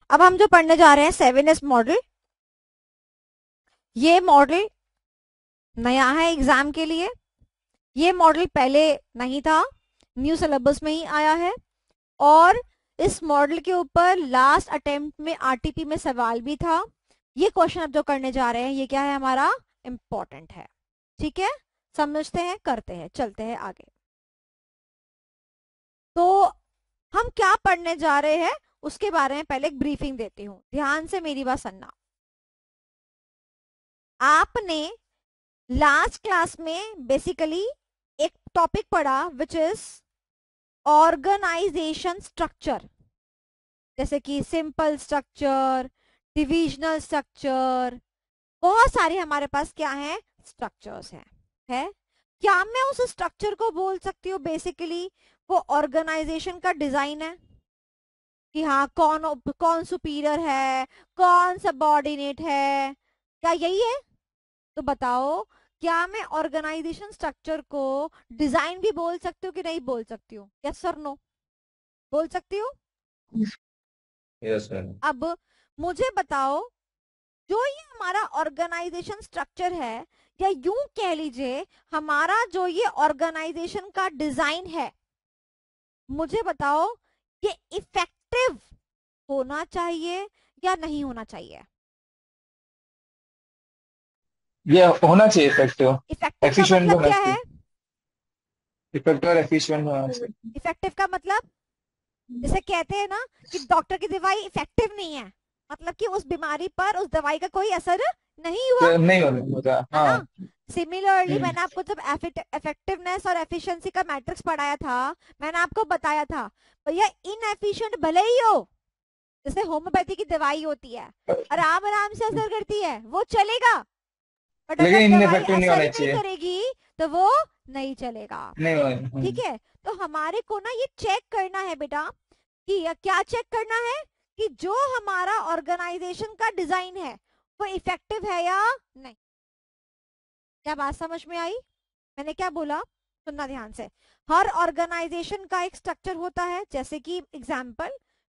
अब हम जो पढ़ने जा रहे हैं 7S मॉडल, ये मॉडल नया है एग्जाम के लिए। ये मॉडल पहले नहीं था, न्यू सिलेबस में ही आया है। और इस मॉडल के ऊपर लास्ट अटेम्प्ट में आरटीपी में सवाल भी था। ये क्वेश्चन अब जो करने जा रहे हैं ये क्या है, हमारा इंपॉर्टेंट है। ठीक है, समझते हैं, करते हैं, चलते हैं आगे। तो हम क्या पढ़ने जा रहे हैं उसके बारे में पहले एक ब्रीफिंग देती हूँ, ध्यान से मेरी बात सुनना। आपने लास्ट क्लास में बेसिकली एक टॉपिक पढ़ा विच इज ऑर्गेनाइजेशन स्ट्रक्चर, जैसे कि सिंपल स्ट्रक्चर, डिविजनल स्ट्रक्चर, बहुत सारे हमारे पास क्या है, स्ट्रक्चर्स हैं। है क्या मैं उस स्ट्रक्चर को बोल सकती हूँ बेसिकली वो ऑर्गेनाइजेशन का डिजाइन है, कि हाँ कौन कौन सुपीरियर है, कौन सबऑर्डिनेट है, क्या यही है? तो बताओ, क्या मैं ऑर्गेनाइजेशन स्ट्रक्चर को डिजाइन भी बोल सकती हूँ कि नहीं बोल सकती हूँ? यस और नो, बोल सकती हूँ? Yes ma'am. अब मुझे बताओ, जो ये हमारा ऑर्गेनाइजेशन स्ट्रक्चर है, या यूं कह लीजिए हमारा जो ये ऑर्गेनाइजेशन का डिजाइन है, मुझे बताओ ये इफेक्टिव होना चाहिए या नहीं होना चाहिए? ये होना चाहिए इफेक्टिव। इफेक्टिव का एफिशिएंट मतलब होना क्या है? चाहिए। इफेक्टिव और एफिशिएंट होना चाहिए। इफेक्टिव का मतलब, जैसे कहते हैं ना कि डॉक्टर की दवाई इफेक्टिव नहीं है, मतलब कि उस बीमारी पर उस दवाई का कोई असर नहीं हुआ, नहीं होता है हाँ। ना? सिमिलरली हम्म। मैंने आपको जब इफेक्टिवनेस और एफिशिएंसी का मैट्रिक्स पढ़ाया था, मैंने आपको बताया था भैया इनएफिशिएंट भले ही हो, जैसे होम्योपैथी की दवाई होती है, आराम आराम से असर करती है, वो चलेगा। बट लेकिन अगर दवाई इनइफेक्टिव नहीं असर होना ही नहीं चाहिए। करेगी तो वो नहीं चलेगा। नहीं होना। ठीक है, तो हमारे को ना ये चेक करना है बेटा, कि क्या चेक करना है, कि जो हमारा ऑर्गेनाइजेशन का डिजाइन है वो इफेक्टिव है या नहीं। क्या बात समझ में आई? मैंने क्या बोला, सुनना ध्यान से। हर ऑर्गेनाइजेशन का एक स्ट्रक्चर होता है, जैसे कि एग्जाम्पल,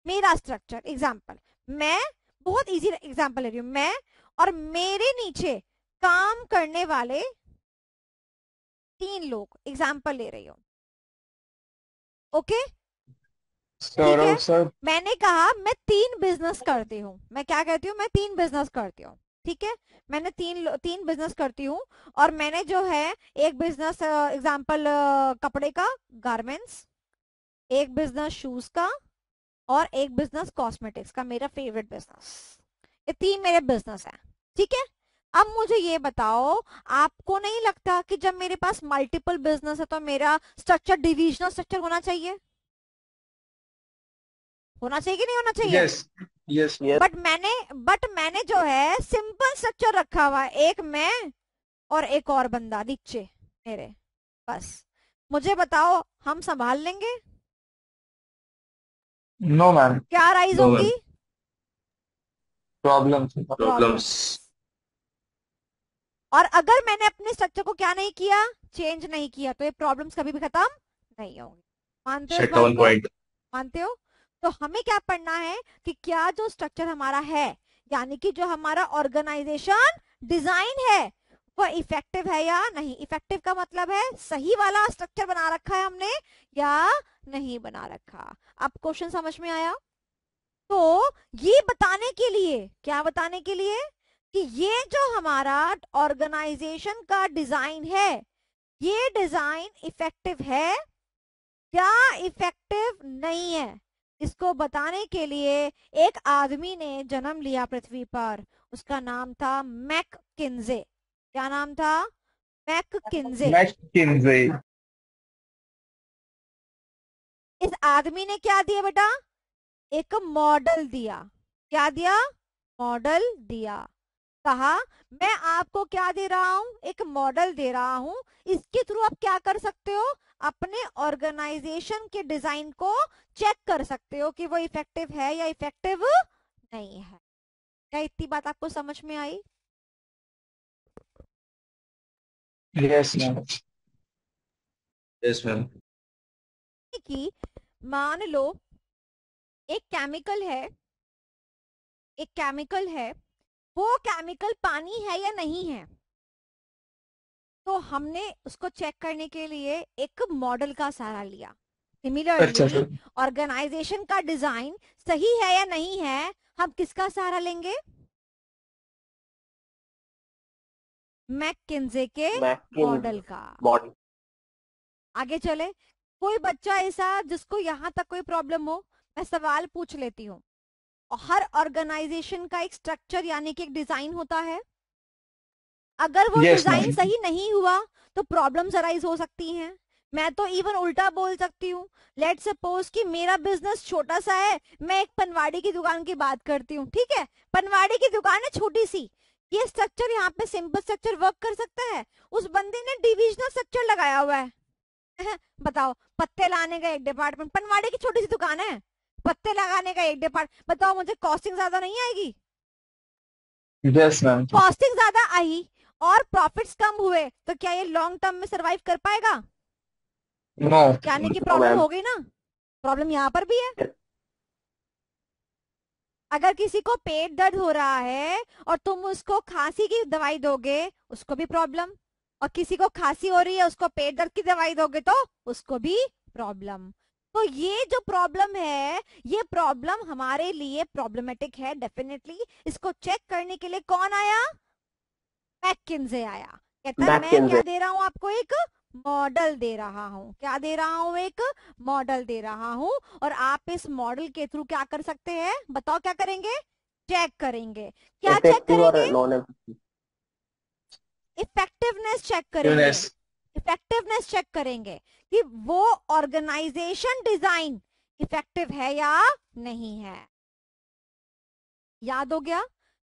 मेरा स्ट्रक्चर एग्जाम्पल, मैं बहुत इजी एग्जाम्पल ले रही हूं, मैं और मेरे नीचे काम करने वाले 3 लोग, एग्जाम्पल ले रही हूँ। ओके, ठीक है। सौरभ सर। मैंने कहा मैं 3 बिजनेस करती हूँ, मैं क्या कहती हूँ, मैं 3 बिजनेस करती हूँ। ठीक है, मैंने तीन बिजनेस करती हूँ। और मैंने जो है एक बिजनेस एग्जाम्पल कपड़े का, गारमेंट्स, एक बिजनेस शूज का, और एक बिजनेस कॉस्मेटिक्स का, मेरा फेवरेट बिजनेस। ये 3 मेरे बिजनेस हैं। ठीक है, अब मुझे ये बताओ, आपको नहीं लगता कि जब मेरे पास मल्टीपल बिजनेस है तो मेरा स्ट्रक्चर डिविजनल स्ट्रक्चर होना चाहिए? होना चाहिए कि नहीं होना चाहिए? Yes yes yes. बट मैंने जो है सिंपल स्ट्रक्चर रखा हुआ है, एक मैं और एक और बंदा नीचे मेरे, बस। मुझे बताओ हम संभाल लेंगे? No ma'am. क्या राइज नो होंगी? मैम। प्रॉब्लम। प्रॉब्लम्स। और अगर मैंने अपने स्ट्रक्चर को क्या नहीं किया, चेंज नहीं किया, तो ये प्रॉब्लम्स कभी भी खत्म नहीं होंगी। मानते हो इस शट बात डाउन को? पॉइंट। मानते हो? तो हमें क्या पढ़ना है, कि क्या जो स्ट्रक्चर हमारा है, यानी कि जो हमारा ऑर्गेनाइजेशन डिजाइन है, वो इफेक्टिव है या नहीं। इफेक्टिव का मतलब है सही वाला स्ट्रक्चर बना रखा है हमने या नहीं बना रखा। अब क्वेश्चन समझ में आया? तो ये बताने के लिए, क्या बताने के लिए, कि ये जो हमारा ऑर्गेनाइजेशन का डिजाइन है, ये डिजाइन इफेक्टिव है या इफेक्टिव नहीं है, इसको बताने के लिए एक आदमी ने जन्म लिया पृथ्वी पर। उसका नाम था मैककिंजे। क्या नाम था? मैककिंजे। मैकिन्जे। इस आदमी ने क्या दिया बेटा? एक मॉडल दिया। क्या दिया? मॉडल दिया। कहा मैं आपको क्या दे रहा हूं, एक मॉडल दे रहा हूं, इसके थ्रू आप क्या कर सकते हो, अपने ऑर्गेनाइजेशन के डिजाइन को चेक कर सकते हो कि वो इफेक्टिव है या इफेक्टिव नहीं है। क्या इतनी बात आपको समझ में आई? Yes ma'am. Yes ma'am. कि मान लो एक केमिकल है, एक केमिकल है, वो केमिकल पानी है या नहीं है, तो हमने उसको चेक करने के लिए एक मॉडल का सहारा लिया। अच्छा सिमिलरली सर। ऑर्गेनाइजेशन का डिजाइन सही है या नहीं है, हम किसका सहारा लेंगे? मैककिंजे के मैकिन्से मॉडल का। मॉडल। आगे चले, कोई बच्चा ऐसा जिसको यहां तक कोई प्रॉब्लम हो, मैं सवाल पूछ लेती हूँ। हर ऑर्गेनाइजेशन का एक स्ट्रक्चर यानी कि एक डिजाइन होता है, अगर वो यस डिजाइन मैम। सही नहीं हुआ तो प्रॉब्लम्स अराइज हो सकती हैं। मैं तो इवन उल्टा बोल सकती हूँ। लेट सपोज कि मेरा बिजनेस छोटा सा है, मैं एक पनवाड़ी की दुकान की बात करती हूँ, ठीक है, पनवाड़ी की दुकान है छोटी सी, ये स्ट्रक्चर यहाँ पे सिंपल स्ट्रक्चर वर्क कर सकता है, उस बंदे ने डिविजनल स्ट्रक्चर लगाया हुआ है। बताओ, पत्ते लाने का एक डिपार्टमेंट, पनवाड़ी की छोटी सी दुकान है, पत्ते लगाने का एक डिपार्टमेंट, बताओ मुझे कॉस्टिंग ज्यादा नहीं आएगी? Yes ma'am. कॉस्टिंग ज्यादा आई और प्रॉफिट्स कम हुए तो क्या ये लॉन्ग टर्म में सरवाइव कर पाएगा? नो। यानी कि नो प्रॉब्लम मैम। हो गई ना। प्रॉब्लम यहाँ पर भी है। अगर किसी को पेट दर्द हो रहा है और तुम उसको खांसी की दवाई दोगे, उसको भी प्रॉब्लम, और किसी को खांसी हो रही है उसको पेट दर्द की दवाई दोगे तो उसको भी प्रॉब्लम। तो ये जो प्रॉब्लम है, ये प्रॉब्लम हमारे लिए प्रॉब्लमेटिक है डेफिनेटली। इसको चेक करने के लिए कौन आया? मैककिंजे आया। कहता है मैं क्या मैकिन्से। दे रहा हूं आपको? एक मॉडल दे रहा हूं। क्या दे रहा हूं? एक मॉडल दे रहा हूं। और आप इस मॉडल के थ्रू क्या कर सकते हैं? बताओ क्या करेंगे? चेक करेंगे। क्या चेक इफेक्टिव और करेंगे? Non effective. इफेक्टिवनेस चेक करेंगे। यूनेस। इफेक्टिवनेस चेक करेंगे कि वो ऑर्गेनाइजेशन डिजाइन इफेक्टिव है या नहीं है। याद हो गया?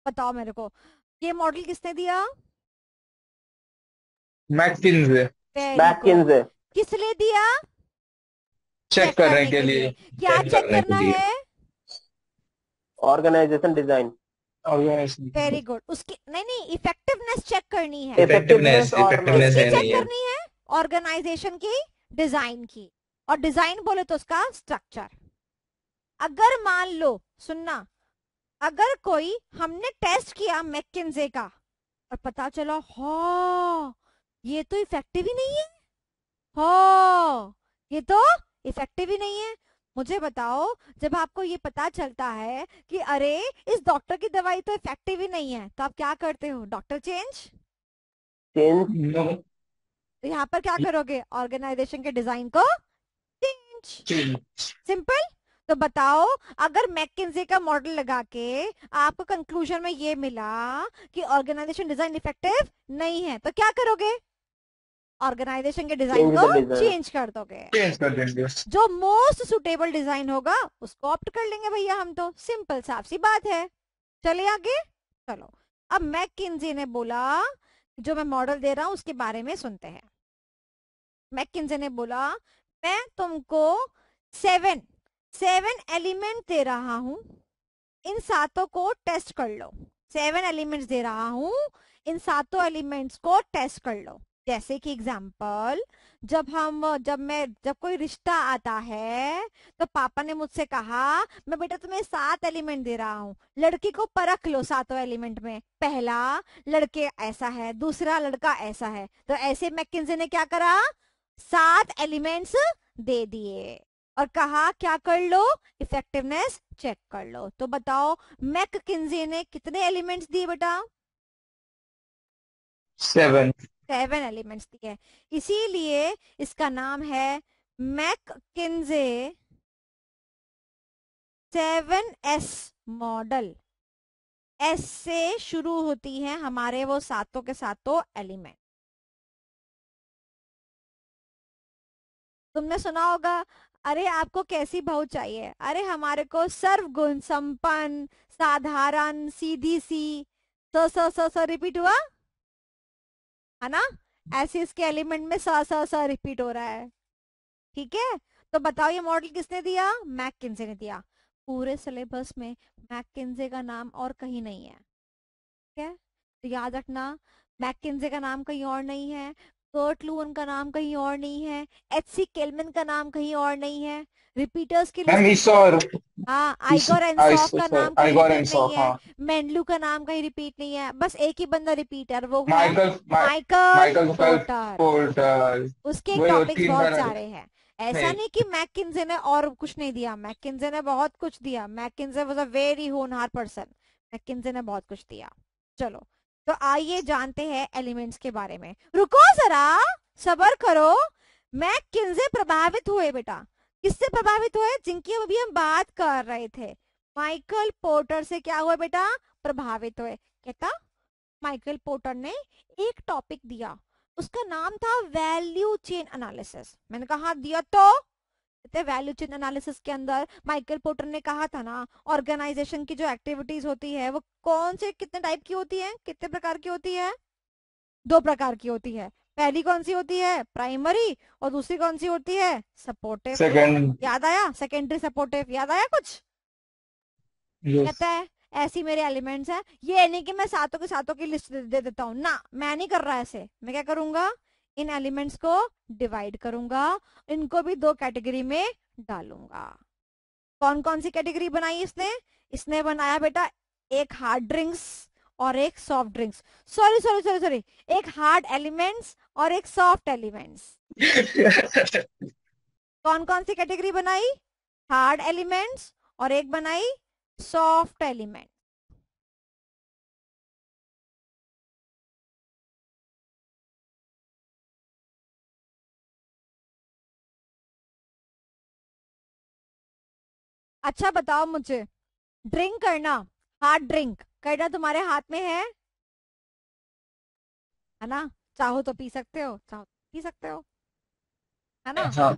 बताओ मेरे को, ये मॉडल किसने दिया? मैकिन्से। Very good. मैकिन्से। किस लिए दिया? चेक चेक करने करने के के लिए। लिए। क्या चेक चेक करने के करना लिए। है? Organisation design. Very organisation. Good. उसकी नहीं नहीं, इफेक्टिवनेस चेक करनी है। इफेक्टिवनेस इफेक्टिवनेस, और नॉन इफेक्टिवनेस किसकी है इफेक्टिव। चेक नहीं है। करनी है? ऑर्गेनाइजेशन की, डिजाइन की। और डिजाइन बोले तो उसका स्ट्रक्चर। अगर मान लो, सुनना, अगर कोई हमने टेस्ट किया मैकिन्जे का और पता चला हाँ ये तो इफेक्टिव ही नहीं है, हाँ ये तो इफेक्टिव ही नहीं है, मुझे बताओ, जब आपको ये पता चलता है कि अरे इस डॉक्टर की दवाई तो इफेक्टिव ही नहीं है, तो आप क्या करते हो? Doctor change. चेंज। नो। तो यहाँ पर क्या करोगे? ऑर्गेनाइजेशन के डिजाइन को चेंज। सिंपल। तो बताओ, अगर मैकिन्जे का मॉडल लगा के आपको कंक्लूजन में ये मिला कि ऑर्गेनाइजेशन डिजाइन इफेक्टिव नहीं है, तो क्या करोगे? ऑर्गेनाइजेशन के डिजाइन चेंज को द डिजाइन। चेंज कर दोगे। चेंज कर देंगे। जो मोस्ट सुटेबल डिजाइन होगा उसको ऑप्ट कर लेंगे भैया हम तो। सिंपल साफ सी बात है। चले आगे। चलो, अब मैकिन्जे ने बोला, जो मैं मॉडल दे रहा हूं उसके बारे में सुनते हैं। मैकिन्जे ने बोला मैं तुमको सेवन सेवन एलिमेंट दे रहा हूं, इन सातों को टेस्ट कर लो। 7 एलिमेंट्स दे रहा हूं, इन सातों एलिमेंट्स को टेस्ट कर लो। जैसे कि एग्जाम्पल, जब कोई रिश्ता आता है तो पापा ने मुझसे कहा मैं बेटा तुम्हें 7 एलिमेंट दे रहा हूँ, लड़की को परख लो सातों एलिमेंट में, पहला लड़के ऐसा है, दूसरा लड़का ऐसा है, तो ऐसे मैकिन्जे ने क्या करा? 7 एलिमेंट्स दे दिए और कहा क्या कर लो? इफेक्टिवनेस चेक कर लो। तो बताओ मैककिंजे ने कितने एलिमेंट्स दिए बेटा? 7। 7 एलिमेंट्स दिए। इसीलिए इसका नाम है मैककिंजे 7S मॉडल। एस से शुरू होती हैं हमारे वो सातों के सातों एलिमेंट। तुमने सुना होगा, अरे आपको कैसी बहू चाहिए? अरे हमारे को सर्वगुण संपन्न, साधारण, सीधी सी। स रिपीट हुआ है ना? ऐसे इसके एलिमेंट में स रिपीट हो रहा है। ठीक है, तो बताओ ये मॉडल किसने दिया? मैककिंजे ने दिया। पूरे सिलेबस में मैककिंजे का नाम और कहीं नहीं है। ठीक है, तो याद रखना, मैककिंजे का नाम कहीं और नहीं है। कर्ट लुवन का नाम कहीं और नहीं है, एच.सी. केल्विन का नाम कहीं और नहीं है, रिपीटर्स की मैम लिस्ट। ईसोर, हाँ, आइगोर एंसॉफ का आइसोर, नाम कहीं आइगोर रिपीट एंड नहीं सॉफ, है, हाँ। मेंडलू का नाम कहीं रिपीट नहीं है, बस एक ही बंदा रिपीट है और वो है Michael Michael Michael porter. Porter. उसके वही टॉपिक्स तीन बहुत का नाम। सारे हैं। ऐसा नहीं। नहीं कि मैकिन्जे ने और कुछ नहीं दिया, मैकिन्जे ने बहुत कुछ दिया, मैकिन्जे वाज अ वेरी होनहार पर्सन, मैकिन्जे ने बहुत कुछ दिया। चलो, तो आइए जानते हैं एलिमेंट्स के बारे में। रुको जरा, सबर करो। मैकिन्जे प्रभावित हुए बेटा, किससे प्रभावित हुए? जिनकी अभी हम बात कर रहे थे, माइकल पोर्टर से क्या हुआ बेटा? प्रभावित हुए। कहता माइकल पोर्टर ने एक टॉपिक दिया, उसका नाम था वैल्यू चेन एनालिसिस। मैंने कहा दिया तो वैल्यू चेन एनालिसिस के अंदर माइकल पोर्टर ने कहा था ना, ऑर्गेनाइजेशन की जो एक्टिविटीज होती है वो कौन से कितने टाइप की होती है, कितने प्रकार की होती है? दो प्रकार की होती है। पहली कौन सी होती है? प्राइमरी। और दूसरी कौन सी होती है? सपोर्टिव। सेकंड। याद आया? सेकेंडरी सपोर्टिव, याद आया कुछ? यस। कहता है ऐसी मेरे एलिमेंट्स हैं, ये नहीं कि मैं सातों के सातों की लिस्ट दे देता हूँ ना, मैं नहीं कर रहा ऐसे। मैं क्या करूंगा? इन एलिमेंट्स को डिवाइड करूंगा, इनको भी दो कैटेगरी में डालूंगा। कौन कौन सी कैटेगरी बनाई इसने? इसने बनाया बेटा एक हार्ड ड्रिंक्स और एक soft drinks. Sorry sorry sorry sorry, एक हार्ड एलिमेंट्स और एक सॉफ्ट एलिमेंट्स। कौन कौन सी कैटेगरी बनाई? हार्ड एलिमेंट्स और एक बनाई सॉफ्ट एलिमेंट। अच्छा बताओ मुझे, ड्रिंक करना, हार्ड ड्रिंक करना तुम्हारे हाथ में है ना? चाहो तो पी सकते हो, चाहो तो पी सकते हो, है ना? हाँ।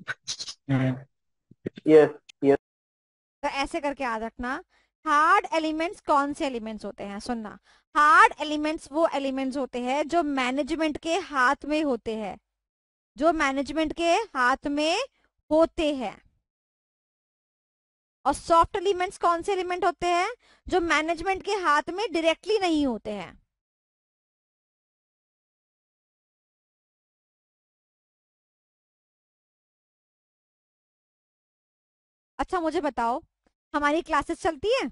यस। यस। तो ऐसे करके याद रखना। हार्ड एलिमेंट्स कौन से एलिमेंट्स होते हैं? सुनना, हार्ड एलिमेंट्स वो एलिमेंट्स होते हैं जो मैनेजमेंट के हाथ में होते हैं, जो मैनेजमेंट के हाथ में होते हैं। और सॉफ्ट एलिमेंट्स कौन से एलिमेंट होते हैं? जो मैनेजमेंट के हाथ में डायरेक्टली नहीं होते हैं। अच्छा मुझे बताओ, हमारी क्लासेस चलती है,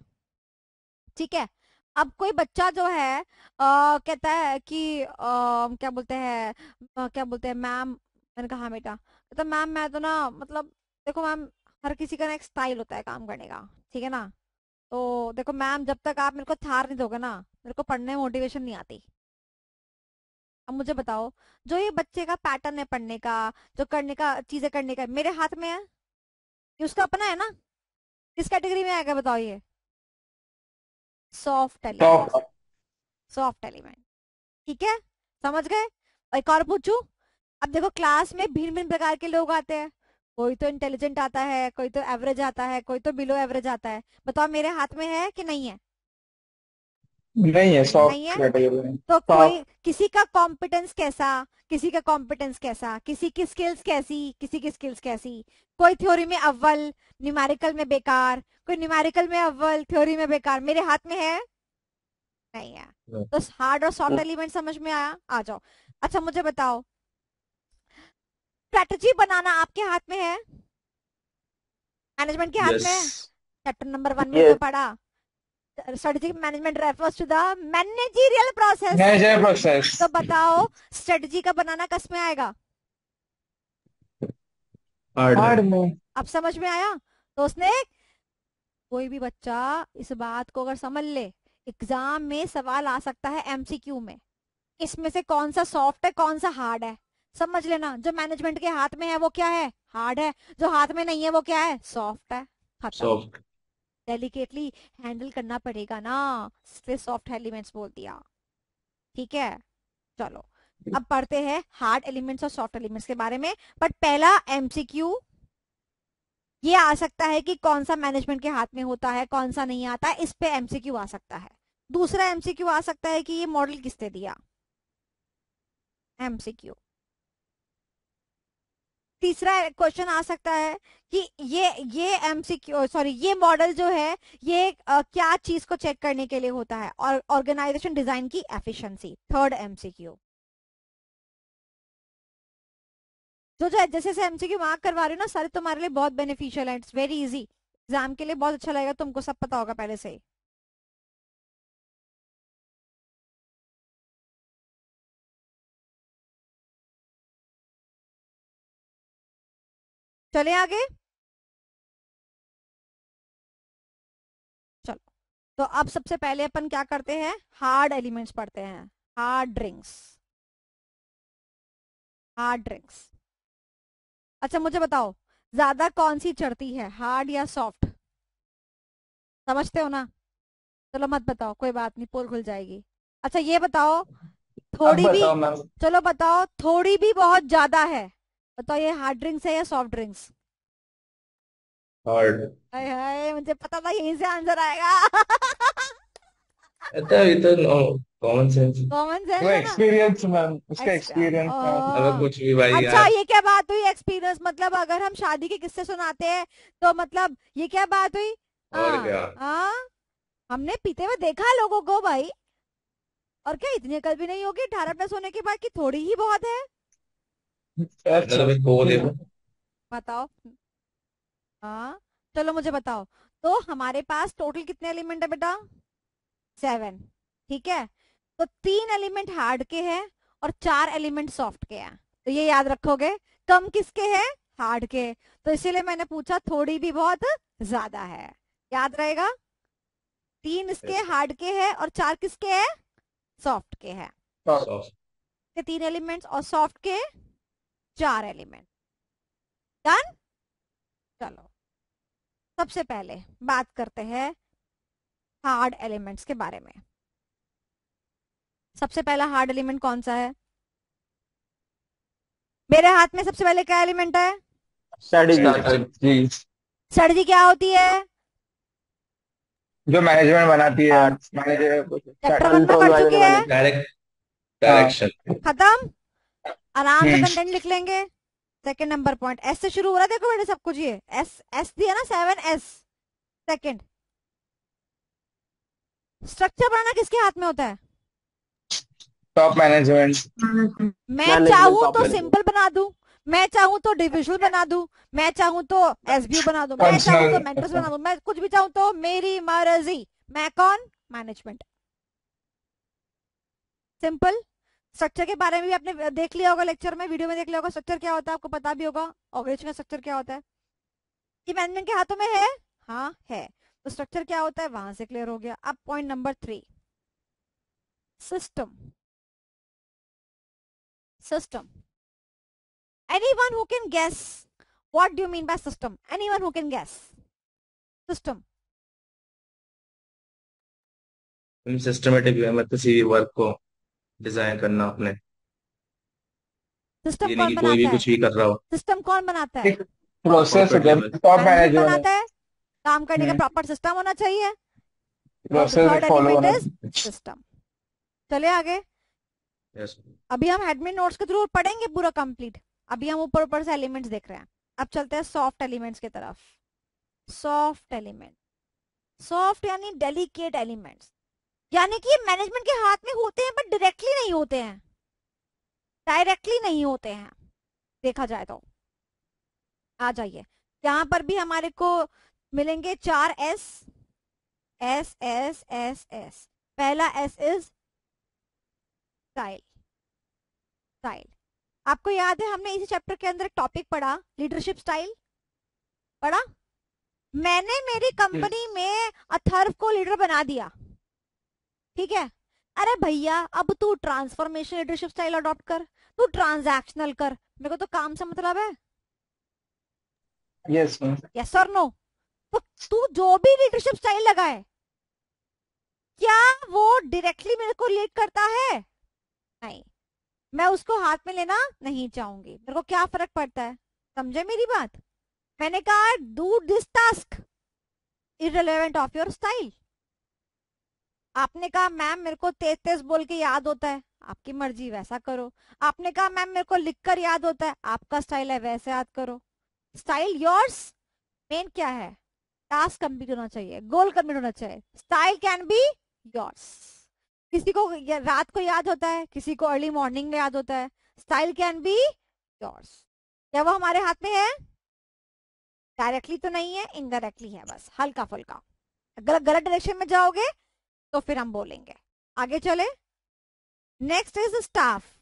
ठीक है? अब कोई बच्चा जो है कहता है कि क्या बोलते हैं, क्या बोलते हैं मैम, मैंने कहा हाँ बेटा, तो मैम मैं तो ना मतलब, देखो मैम, हर किसी का ना एक स्टाइल होता है काम करने का, ठीक है ना? तो देखो मैम, जब तक आप मेरे को थार नहीं दोगे ना, मेरे को पढ़ने में मोटिवेशन नहीं आती। अब मुझे बताओ, जो ये बच्चे का पैटर्न है पढ़ने का, जो करने का, चीजें करने का, मेरे हाथ में है, ये उसका अपना है ना? किस कैटेगरी में आएगा बताओ ये? Soft elements, top. Soft element, ठीक है? समझ गए? एक और पूछूं? अब देखो क्लास में भिन्न भिन्न प्रकार के लोग आते हैं, कोई तो इंटेलिजेंट आता है, कोई तो एवरेज आता है, कोई तो बिलो एवरेज आता है। बताओ मेरे हाथ में है कि नहीं है? नहीं है, सॉफ्ट नहीं है। कैटेगरी में। तो कोई, सॉफ्ट। किसी का कॉम्पिटेंस कैसा, किसी का कॉम्पिटेंस कैसा, किसी की स्किल्स कैसी, किसी की स्किल्स कैसी। कोई थ्योरी में अव्वल, न्यूमेरिकल में बेकार, कोई न्यूमेरिकल में अव्वल, थ्योरी में बेकार। मेरे हाथ में है? नहीं है। तो हार्ड और सॉफ्ट एलिमेंट समझ में आया? आ जाओ। अच्छा मुझे बताओ, स्ट्रेटजी बनाना आपके हाथ में है, मैनेजमेंट के हाथ यस। में है? चैप्टर नंबर 1 में तो यस। पढ़ा, strategic management refers to the managerial process. Manager process. तो बताओ स्ट्रेटजी का बनाना किस में आएगा? हार्ड हार्ड में। अब समझ में आया? तो उसने, कोई भी बच्चा इस बात को अगर समझ ले, एग्जाम में सवाल आ सकता है एमसीक्यू में, इसमें से कौन सा सॉफ्ट है कौन सा हार्ड है। समझ लेना, जो मैनेजमेंट के हाथ में है वो क्या है? हार्ड है। जो हाथ में नहीं है वो क्या है? सॉफ्ट है। खत्म। सॉफ्ट। डेलिकेटली हैंडल करना पड़ेगा ना, इसलिए सॉफ्ट एलिमेंट्स बोल दिया, ठीक है? चलो, अब पढ़ते हैं हार्ड एलिमेंट्स और सॉफ्ट एलिमेंट्स के बारे में। बट पहला एमसीक्यू ये आ सकता है कि कौन सा मैनेजमेंट के हाथ में होता है, कौन सा नहीं आता है, इस पे एमसीक्यू आ सकता है। दूसरा एमसीक्यू आ सकता है कि ये मॉडल किसने दिया, एमसीक्यू। तीसरा क्वेश्चन आ सकता है कि ये एमसीक्यू, सॉरी, ये मॉडल जो है ये क्या चीज को चेक करने के लिए होता है, और ऑर्गेनाइजेशन डिजाइन की एफिशिएंसी। Third MCQ. जो जो जैसे जैसे एमसीक्यू मार्क करवा रही हूँ ना, सारे तुम्हारे लिए बहुत बेनिफिशियल है, इट्स वेरी इजी, एग्जाम के लिए बहुत अच्छा लगेगा, तुमको सब पता होगा पहले से ही। चले आगे। चलो, तो अब सबसे पहले अपन क्या करते हैं, हार्ड एलिमेंट्स पढ़ते हैं। Hard drinks, hard drinks. अच्छा मुझे बताओ, ज्यादा कौन सी चढ़ती है, हार्ड या सॉफ्ट? समझते हो ना? चलो मत बताओ, कोई बात नहीं, पोल खुल जाएगी। अच्छा ये बताओ, अब थोड़ी भी, बताओ मैम। चलो बताओ, थोड़ी भी बहुत ज्यादा है, बताओ ये हार्ड ड्रिंक्स है या सॉफ्ट ड्रिंक्स? हार्ड। हाय हाय, मुझे पता था यहीं से आंसर आएगा। अच्छा ये तो कॉमन सेंस। कॉमन वो सेंस है ना। एक्सपीरियंस मैम, उसका एक्सपीरियंस मैम। अबे कुछ भी भाई अच्छा यार। ये क्या बात हुई, एक्सपीरियंस मतलब अगर हम शादी के किस्से सुनाते हैं तो मतलब ये क्या बात हुई? और हाँ क्या। हाँ, हमने पीते हुए देखा है लोगों को भाई। और क्या इतनी अकल भी नहीं होगी 18+ होने के बाद कि थोड़ी ही बहुत है? अच्छा। मतलब भाई को देखो। बताओ। हाँ, चलो मुझे बताओ, तो हमारे पास टोटल कितने एलिमेंट है बेटा? 7। ठीक है, तो 3 एलिमेंट हार्ड के हैं और 4 एलिमेंट सॉफ्ट के हैं, तो ये याद रखोगे। कम किसके हैं? हार्ड के। तो इसीलिए मैंने पूछा थोड़ी भी बहुत ज्यादा है, याद रहेगा। 3 इसके Yes, हार्ड के हैं और 4 किसके हैं? सॉफ्ट के हैं। सॉफ्ट। के 3 एलिमेंट्स और सॉफ्ट के 4 एलिमेंट। डन। चलो, सबसे पहले बात करते हैं हार्ड एलिमेंट्स के बारे में। सबसे पहला हार्ड एलिमेंट कौन सा है? मेरे हाथ में सबसे पहले क्या एलिमेंट है? स्ट्रेटजी। स्ट्रेटजी क्या होती है? जो मैनेजमेंट बनाती है, मैनेजर चैप्टर 1 में कंट्रोल पढ़ वाले चुके हैं। लेवल। डायरेक्ट हाँ। डायरेक्शन। खत्म। आराम से हम्म। कंटेंट लिख लेंगे। सेकंड नंबर पॉइंट एस से शुरू हो रहा है, देखो बेटे सब कुछ, ये एस एस दिया ना, 7S। सेकंड, स्ट्रक्चर बनाना किसके हाथ में होता है? Top management. मैं मैनेजमेंट चाहूं टॉप तो मैनेजमेंट। सिंपल बना दूं, मैं चाहूं तो डिविजुअल बना दूं, मैं चाहूं तो एसबीयू बना दूं, मैं चाहूं तो मेंटर्स फंक्शनल। बना दूं, मैं कुछ भी चाहूं तो मेरी मर्जी। मैं कौन? मैनेजमेंट। सिंपल। स्ट्रक्चर के बारे में भी आपने देख लिया होगा लेक्चर में, वीडियो में देख लिया होगा, स्ट्रक्चर क्या होता है आपको पता भी होगा। ऑर्गेनाइजेशन का स्ट्रक्चर क्या होता है, कि मैनेजमेंट के हाथों में है। हाँ है। तो स्ट्रक्चर क्या होता है वहां से क्लियर हो गया। अब point number 3, system. System, anyone who can guess what do you mean by system? Anyone who can guess system? Systematic way में किसी भी वर्क को डिजाइन करना अपने। सिस्टम ये नहीं कौन कि कोई भी बनाता है? कुछ भी कर रहा हो। सिस्टम कौन बनाता है? एक प्रोसेस कॉर्पोरेट होता लेवल। है, टॉप मैनेजमेंट मैनेजमेंट बनाता है। काम करने का है। प्रॉपर सिस्टम होना चाहिए। तो the process third follow element होना। Is system. चले आगे। यस। अभी हम एडमिन नोट्स के थ्रू पढ़ेंगे पूरा कंप्लीट। अभी हम ऊपर ऊपर से एलिमेंट्स देख रहे हैं। अब चलते हैं सॉफ्ट एलिमेंट्स की तरफ। सॉफ्ट एलिमेंट, सॉफ्ट यानी डेलिकेट एलिमेंट्स, यानी कि मैनेजमेंट के हाथ में होते हैं बट डायरेक्टली नहीं होते हैं, डायरेक्टली नहीं होते हैं देखा जाए तो। आ जाइए, यहाँ पर भी हमारे को मिलेंगे 4S। S S S S, पहला एस इज स्टाइल। स्टाइल, आपको याद है हमने इसी चैप्टर के अंदर एक टॉपिक पढ़ा, लीडरशिप स्टाइल पढ़ा। मैंने मेरी कंपनी में अथर्व को लीडर बना दिया, ठीक है। अरे भैया अब तू ट्रांसफॉर्मेशन लीडरशिप स्टाइल अडॉप्ट कर, तू ट्रांजैक्शनल कर, मेरे को तो काम से मतलब है। Yes ma'am. यस और नो? तो तू जो भी लीडरशिप स्टाइल लगाए, क्या वो डायरेक्टली मेरे को लीड करता है? नहीं, मैं उसको हाथ में लेना नहीं चाहूंगी। मेरे को क्या फर्क पड़ता है, समझे मेरी बात? मैंने कहा do this task irrelevant of your style. आपने कहा मैम मेरे को तेज तेज बोल के याद होता है, आपकी मर्जी वैसा करो। आपने कहा मैम मेरे को लिखकर याद होता है, आपका स्टाइल है वैसे याद करो। Style yours. मेन क्या है, टास्क कंप्लीट होना चाहिए, गोल कंप्लीट होना चाहिए। Style can be yours. किसी को रात को याद होता है, किसी को अर्ली मॉर्निंग में याद होता है, स्टाइल कैन बी योर्स। क्या वो हमारे हाथ में है? डायरेक्टली तो नहीं है, इनडायरेक्टली है, बस हल्का फुल्का। अगर गलत डायरेक्शन में जाओगे तो फिर हम बोलेंगे। आगे चले। Next is staff.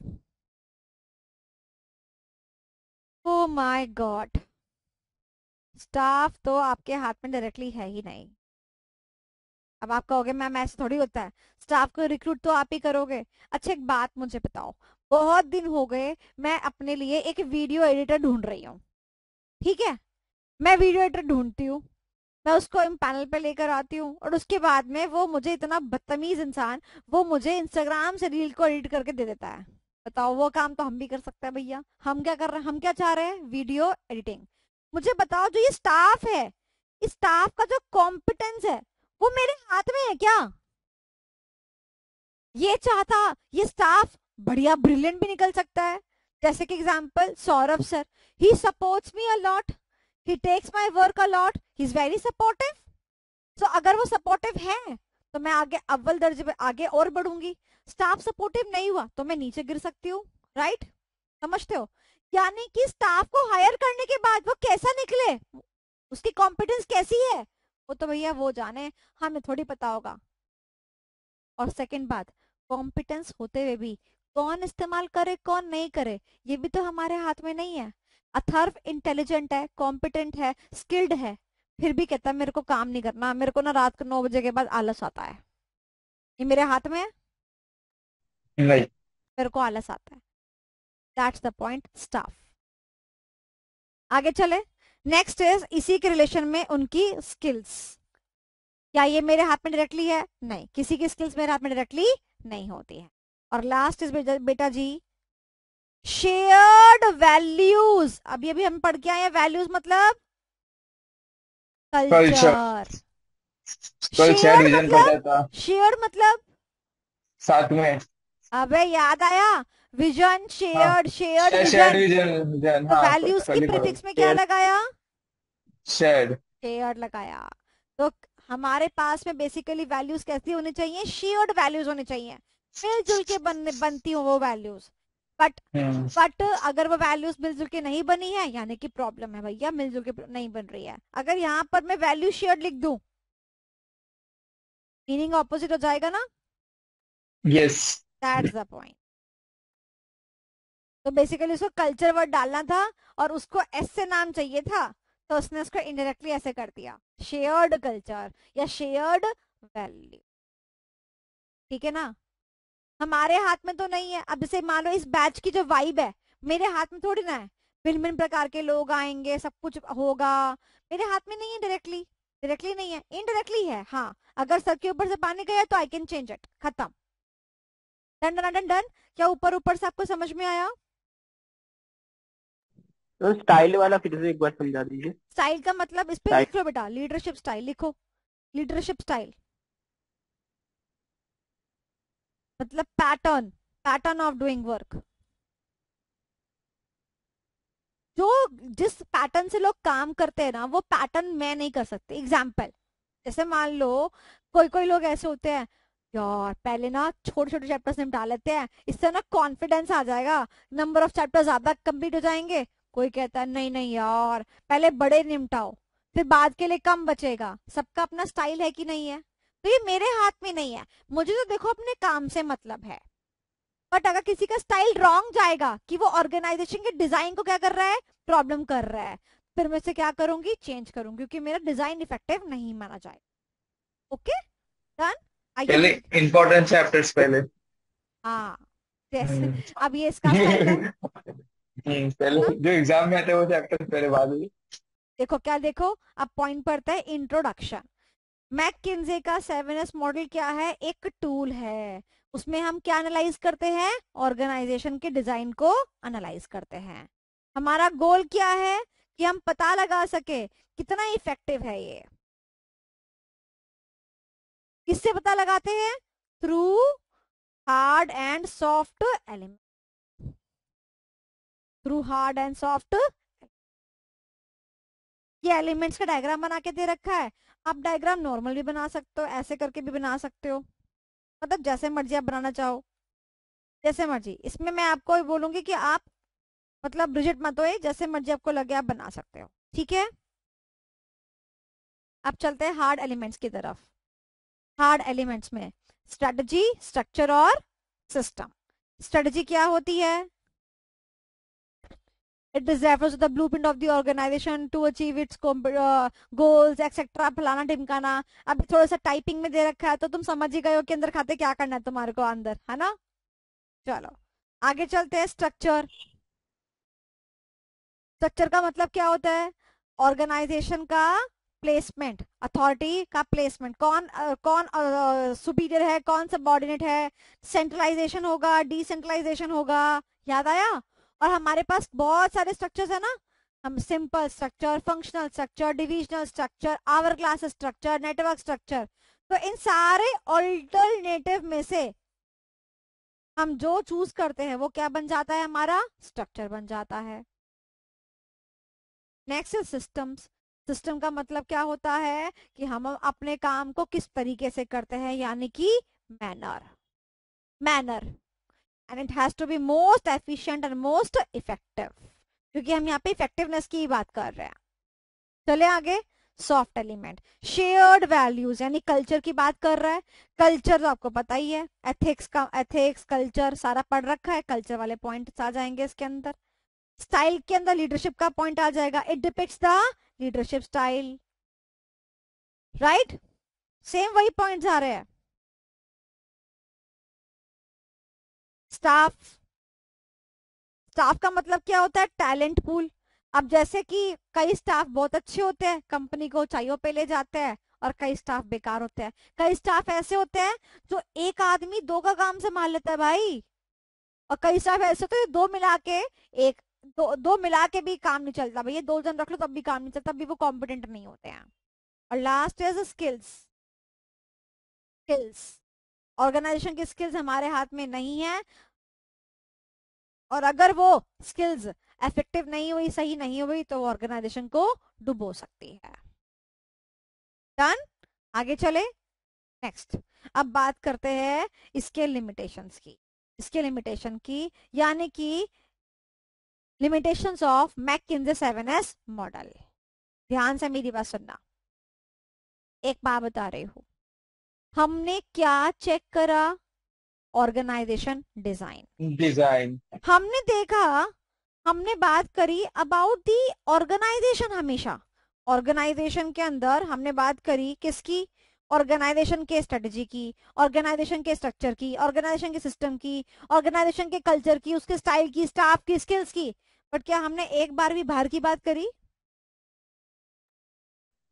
Oh my God, staff तो आपके हाथ में डायरेक्टली है ही नहीं। अब आप कहोगे मैम ऐसे थोड़ी होता है, स्टाफ को रिक्रूट तो आप ही करोगे। अच्छा एक बात मुझे बताओ, बहुत दिन हो गए मैं अपने लिए एक वीडियो एडिटर ढूंढ रही हूँ, ठीक है? मैं वीडियो एडिटर ढूंढती हूँ, मैं उसको पैनल पे लेकर आती हूँ, और उसके बाद में वो मुझे, इतना बदतमीज इंसान, वो मुझे इंस्टाग्राम से रील को एडिट करके दे देता है। बताओ, वो काम तो हम भी कर सकते हैं भैया। हम क्या कर रहे हैं, हम क्या चाह रहे हैं? Video editing. मुझे बताओ, जो ये स्टाफ है, इस स्टाफ का जो कॉम्पिटेंस है वो मेरे हाथ में है क्या? ये चाहता, ये स्टाफ बढ़िया ब्रिलियंट भी निकल सकता है। जैसे कि example Saurabh sir, he supports me a lot, he takes my work a lot, he is very supportive. So अगर वो सपोर्टिव है तो मैं आगे अव्वल दर्जे पे आगे और बढ़ूंगी। स्टाफ सपोर्टिव नहीं हुआ तो मैं नीचे गिर सकती हूँ, राइट? समझते हो? यानी कि स्टाफ को हायर करने के बाद वो कैसा निकले, उसकी कॉम्पिटेंस कैसी है, वो तो भैया वो जाने, हमें थोड़ी पता होगा। और सेकंड बात, कॉम्पिटेंस होते हुए भी कौन इस्तेमाल करे कौन नहीं करे, ये भी तो हमारे हाथ में नहीं है। अथर्व इंटेलिजेंट है, कॉम्पिटेंट है, स्किल्ड है, फिर भी कहता है मेरे को काम नहीं करना, मेरे को ना रात को 9 बजे के बाद आलस आता है। ये मेरे हाथ में है? नहीं। मेरे को आलस आता है। That's the point, staff. आगे चले। नेक्स्ट इज इसी के रिलेशन में उनकी स्किल्स। क्या ये मेरे हाथ में डायरेक्टली है? नहीं, किसी की स्किल्स मेरे हाथ में डायरेक्टली नहीं होती है। और लास्ट इज बेटा जी, शेयर्ड वैल्यूज। अभी अभी हम पढ़ के आए हैं, वैल्यूज मतलब कल्चर। कल्चर। कल शेयर शेयर्ड विजन पढ़ा मतलब, था शेयर्ड मतलब, साथ में। अबे याद आया, विजन हाँ, shared, shared shared vision. Vision vision, तो हाँ वैल्यूज की कल ही पढ़ा। प्रीफिक्स में क्या शेयर, लगाया? शेयर्ड। शेयर्ड लगाया। तो हमारे पास में बेसिकली वैल्यूज कैसी होनी चाहिए? शेयर्ड वैल्यूज होनी चाहिए, मिलजुल के बनती हो वो वैल्यूज। But hmm. बट अगर वो वैल्यूज मिलजुल के नहीं बनी है, यानी कि प्रॉब्लम है भैया, मिलजुल के नहीं बन रही है। अगर यहाँ पर मैं वैल्यू शेयर्ड लिख दूं, मीनिंग ऑपोजिट हो जाएगा ना? यस। That's the point. तो बेसिकली उसको कल्चर वर्ड डालना था और उसको एस से नाम चाहिए था, तो उसने उसको इनडायरेक्टली ऐसे कर दिया, शेयर्ड कल्चर या शेयर्ड वैल्यू। ठीक है ना? हमारे हाथ में तो नहीं है। अब जैसे मान लो इस बैच की जो वाइब है, मेरे हाथ में थोड़ी ना है। भिन्न भिन्न प्रकार के लोग आएंगे, सब कुछ होगा, मेरे हाथ में नहीं है डायरेक्टली। डायरेक्टली नहीं है, इनडायरेक्टली है। हाँ, अगर सर के ऊपर से पानी गया तो आई कैन चेंज इट, खत्म। Done done done done. क्या ऊपर ऊपर से आपको समझ में आया? तो स्टाइल वाला फिर से एक बार समझा दीजिए। स्टाइल का मतलब इस पे स्टाइल। लिख लो बेटा, लीडरशिप स्टाइल लिखो। लीडरशिप स्टाइल मतलब pattern, pattern of doing work. जो जिस पैटर्न से लोग काम करते हैं ना, वो पैटर्न मैं नहीं कर सकती। एग्जाम्पल, जैसे मान लो कोई कोई लोग ऐसे होते हैं, यार पहले ना छोटे छोटे चैप्टर्स निपटा लेते हैं, इससे ना कॉन्फिडेंस आ जाएगा, नंबर ऑफ चैप्टर ज्यादा कंप्लीट हो जाएंगे। कोई कहता है नहीं नहीं यार, पहले बड़े निपटाओ, फिर बाद के लिए कम बचेगा। सबका अपना स्टाइल है कि नहीं है? तो ये मेरे हाथ में नहीं है। मुझे तो देखो अपने काम से मतलब है। बट अगर किसी का स्टाइल रॉन्ग जाएगा कि वो ऑर्गेनाइजेशन के डिजाइन को क्या कर रहा है, प्रॉब्लम कर रहा है, फिर मैं से क्या करूंगी, चेंज करूंगी, क्योंकि मेरा डिजाइन इफेक्टिव नहीं माना जाए। Okay, done. पहले आइए। इम्पोर्टेंट चैप्टर्स पहले। हाँ, जैसे हम्म। अब ये इसका स्टाइल है पहले ना? जो एग्जाम में आते हैं वो चैप्टर्स पहले, बाद में। देखो क्या, देखो अब पॉइंट पड़ता है इंट्रोडक्शन। मैककिंजे का 7S मॉडल क्या है? एक टूल है। उसमें हम क्या एनालाइज करते हैं? ऑर्गेनाइजेशन के डिजाइन को एनालाइज करते हैं। हमारा गोल क्या है? कि हम पता लगा सके कितना इफेक्टिव है ये। किससे पता लगाते हैं? Through hard and soft element, through hard and soft. ये एलिमेंट्स का डायग्राम बना के दे रखा है। आप डायग्राम नॉर्मल भी बना सकते हो, ऐसे करके भी बना सकते हो, मतलब जैसे मर्जी आप बनाना चाहो, जैसे मर्जी। इसमें मैं आपको बोलूंगी कि आप मतलब रिजिड मत हो, जैसे मर्जी आपको लगे आप बना सकते हो, ठीक है। अब चलते हैं हार्ड एलिमेंट्स की तरफ। हार्ड एलिमेंट्स में स्ट्रेटजी, स्ट्रक्चर और सिस्टम। स्ट्रेटजी क्या होती है? It is refers to the blueprint of the organization to achieve its goals etc. फलाना ढिमकाना। अब थोड़ा सा टाइपिंग में दे रखा है तो तुम समझ ही गए हो कि अंदर खाते क्या करना है तुम्हारे को अंदर, है ना। चलो आगे चलते हैं। स्ट्रक्चर। स्ट्रक्चर का मतलब क्या होता है? ऑर्गेनाइजेशन का प्लेसमेंट, अथॉरिटी का प्लेसमेंट, कौन सुपीरियर है, कौन सबऑर्डिनेट है, सेंट्रलाइजेशन होगा, डिसेंट्रलाइजेशन होगा, याद आया। और हमारे पास बहुत सारे स्ट्रक्चर्स है ना, हम simple structure, functional structure, divisional structure, hourglass structure, network structure. तो इन सारे ऑल्टरनेटिव में से हम जो चूज करते हैं वो क्या बन जाता है? हमारा स्ट्रक्चर बन जाता है। Next systems. सिस्टम का मतलब क्या होता है कि हम अपने काम को किस तरीके से करते हैं, यानी कि manner and it has to be most efficient and most effective, क्योंकि हम यहाँ पे इफेक्टिवनेस की बात कर रहे हैं। चले आगे। सॉफ्ट एलिमेंट, शेयर्ड वैल्यूज यानी कल्चर की बात कर रहा है। कल्चर तो आपको पता ही है, एथिक्स कल्चर सारा पढ़ रखा है, कल्चर वाले पॉइंट्स आ जाएंगे इसके अंदर। स्टाइल के अंदर लीडरशिप का पॉइंट आ जाएगा, it depicts the leadership style, right. Same वही पॉइंट्स आ रहे हैं। स्टाफ। स्टाफ का मतलब क्या होता है? Talent pool. अब जैसे कि कई स्टाफ बहुत अच्छे होते हैं, कंपनी को ऊंचाइयों पे ले जाते हैं, और कई स्टाफ बेकार होते हैं। कई स्टाफ ऐसे होते हैं जो एक आदमी दो का काम संभाल लेता है भाई, और कई स्टाफ ऐसे होते हैं दो मिला के एक दो मिला के भी काम नहीं चलता भैया, दो जन रख लो तब भी काम नहीं चलता, तब भी वो कॉम्पिटेंट नहीं होते हैं। और last is skills. Skills, organisation की स्किल्स हमारे हाथ में नहीं है, और अगर वो स्किल्स इफेक्टिव नहीं हुई, सही नहीं हुई, तो वो ऑर्गेनाइजेशन को डुबो सकती है। डन। आगे चले। नेक्स्ट, अब बात करते हैं इसके लिमिटेशंस की। इसके लिमिटेशन की यानी कि limitations of McKinsey 7S model. ध्यान से मेरी बात सुनना। एक बात बता रही हूं, हमने क्या चेक करा? Organisation design. हमने देखा, हमने बात करी अबाउट दी ऑर्गेनाइजेशन। हमेशा ऑर्गेनाइजेशन के अंदर हमने बात करी किसकी? ऑर्गेनाइजेशन के स्ट्रेटजी की, ऑर्गेनाइजेशन के स्ट्रक्चर की, ऑर्गेनाइजेशन के सिस्टम की, ऑर्गेनाइजेशन के कल्चर की, उसके स्टाइल की, स्टाफ की, स्किल्स की। बट क्या हमने एक बार भी बाहर की बात करी?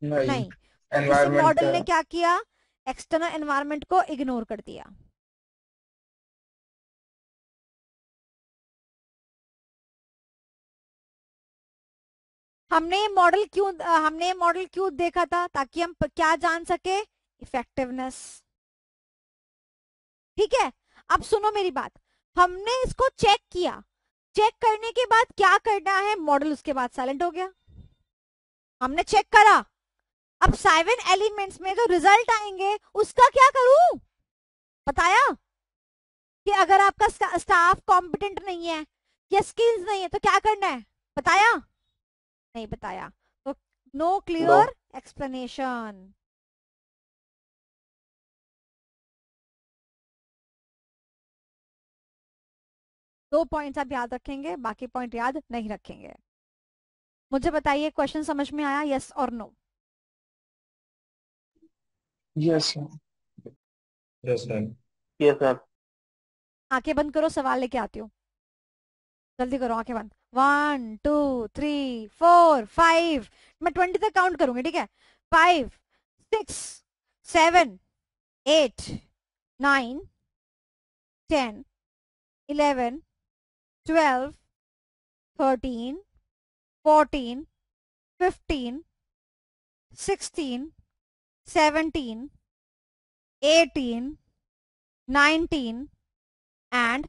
नहीं। तो इस एनवायरमेंट मॉडल ने क्या किया? एक्सटर्नल एनवायरनमेंट को इग्नोर कर दिया। हमने ये मॉडल क्यों देखा था? ताकि हम क्या जान सके? इफेक्टिवनेस। ठीक है। अब सुनो मेरी बात, हमने इसको चेक किया, चेक करने के बाद क्या करना है? मॉडल उसके बाद साइलेंट हो गया। हमने चेक करा, अब 7 एलिमेंट्स में जो रिजल्ट आएंगे उसका क्या करूं? बताया कि अगर आपका स्टाफ कॉम्पिटेंट नहीं है या स्किल्स नहीं है तो क्या करना है? बताया नहीं? बताया तो नो क्लियर एक्सप्लेनेशन। दो पॉइंट्स आप याद रखेंगे, बाकी पॉइंट याद नहीं रखेंगे। मुझे बताइए, क्वेश्चन समझ में आया? यस और no? Yes yes ma'am. Yes sir. आंखें बंद करो, सवाल लेके आती हूँ। जल्दी करो, आंखें बंद। 1 2 3 4 5, मैं 20 तक काउंट करूंगी, ठीक है? 5 6 7 8 9 10 11 12 13 14 15 16 17 18 19 एंड